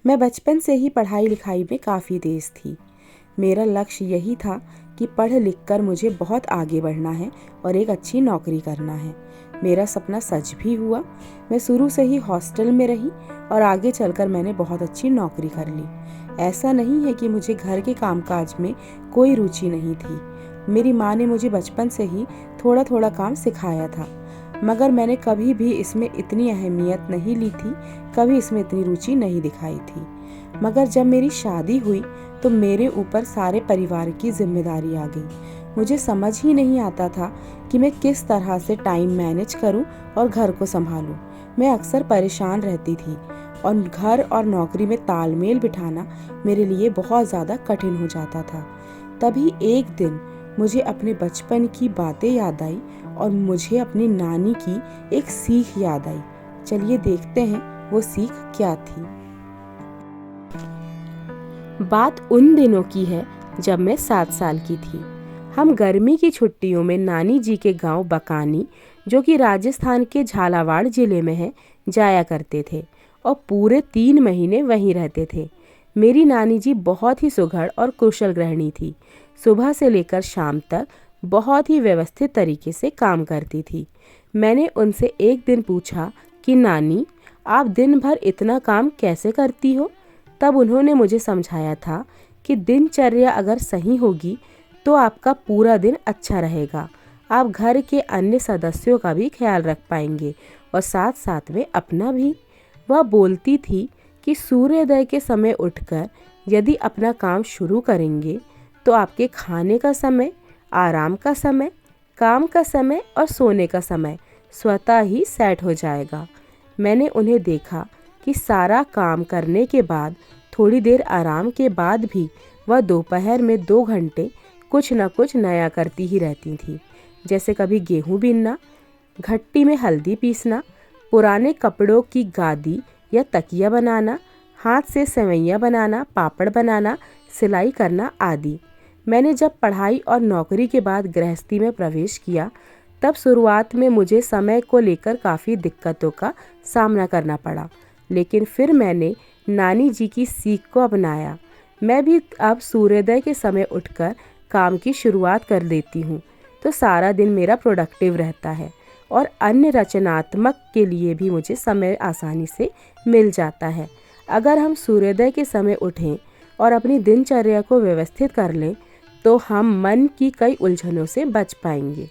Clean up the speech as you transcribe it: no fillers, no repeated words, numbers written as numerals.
मैं बचपन से ही पढ़ाई लिखाई में काफ़ी तेज़ थी। मेरा लक्ष्य यही था कि पढ़ लिख कर मुझे बहुत आगे बढ़ना है और एक अच्छी नौकरी करना है। मेरा सपना सच भी हुआ। मैं शुरू से ही हॉस्टल में रही और आगे चलकर मैंने बहुत अच्छी नौकरी कर ली। ऐसा नहीं है कि मुझे घर के कामकाज में कोई रुचि नहीं थी। मेरी माँ ने मुझे बचपन से ही थोड़ा थोड़ा काम सिखाया था, मगर मैंने कभी भी इसमें इतनी अहमियत नहीं ली थी, कभी इसमें इतनी रुचि नहीं दिखाई थी। मगर जब मेरी शादी हुई तो मेरे ऊपर सारे परिवार की जिम्मेदारी आ गई। मुझे समझ ही नहीं आता था कि मैं किस तरह से टाइम मैनेज करूं और घर को संभालूं। मैं अक्सर परेशान रहती थी और घर और नौकरी में तालमेल बिठाना मेरे लिए बहुत ज़्यादा कठिन हो जाता था। तभी एक दिन मुझे अपने बचपन की बातें याद आई और मुझे अपनी नानी की एक सीख याद आई। चलिए देखते हैं वो सीख क्या थी। बात उन दिनों की है जब मैं 7 साल की थी। हम गर्मी की छुट्टियों में नानी जी के गांव बकानी, जो कि राजस्थान के झालावाड़ जिले में है, जाया करते थे और पूरे 3 महीने वहीं रहते थे। मेरी नानी जी बहुत ही सुघड़ और कुशल गृहिणी थी। सुबह से लेकर शाम तक बहुत ही व्यवस्थित तरीके से काम करती थी। मैंने उनसे एक दिन पूछा कि नानी, आप दिन भर इतना काम कैसे करती हो? तब उन्होंने मुझे समझाया था कि दिनचर्या अगर सही होगी तो आपका पूरा दिन अच्छा रहेगा। आप घर के अन्य सदस्यों का भी ख्याल रख पाएंगे और साथ साथ में अपना भी। वह बोलती थी कि सूर्योदय के समय उठकर यदि अपना काम शुरू करेंगे तो आपके खाने का समय, आराम का समय, काम का समय और सोने का समय स्वतः ही सेट हो जाएगा। मैंने उन्हें देखा कि सारा काम करने के बाद थोड़ी देर आराम के बाद भी वह दोपहर में 2 घंटे कुछ न कुछ नया करती ही रहती थी। जैसे कभी गेहूं बीनना, घट्टी में हल्दी पीसना, पुराने कपड़ों की गादी या तकिया बनाना, हाथ से सेवइयाँ बनाना, पापड़ बनाना, सिलाई करना आदि। मैंने जब पढ़ाई और नौकरी के बाद गृहस्थी में प्रवेश किया तब शुरुआत में मुझे समय को लेकर काफ़ी दिक्कतों का सामना करना पड़ा, लेकिन फिर मैंने नानी जी की सीख को अपनाया। मैं भी अब सूर्योदय के समय उठकर काम की शुरुआत कर देती हूँ तो सारा दिन मेरा प्रोडक्टिव रहता है और अन्य रचनात्मक के लिए भी मुझे समय आसानी से मिल जाता है। अगर हम सूर्योदय के समय उठें और अपनी दिनचर्या को व्यवस्थित कर लें तो हम मन की कई उलझनों से बच पाएंगे।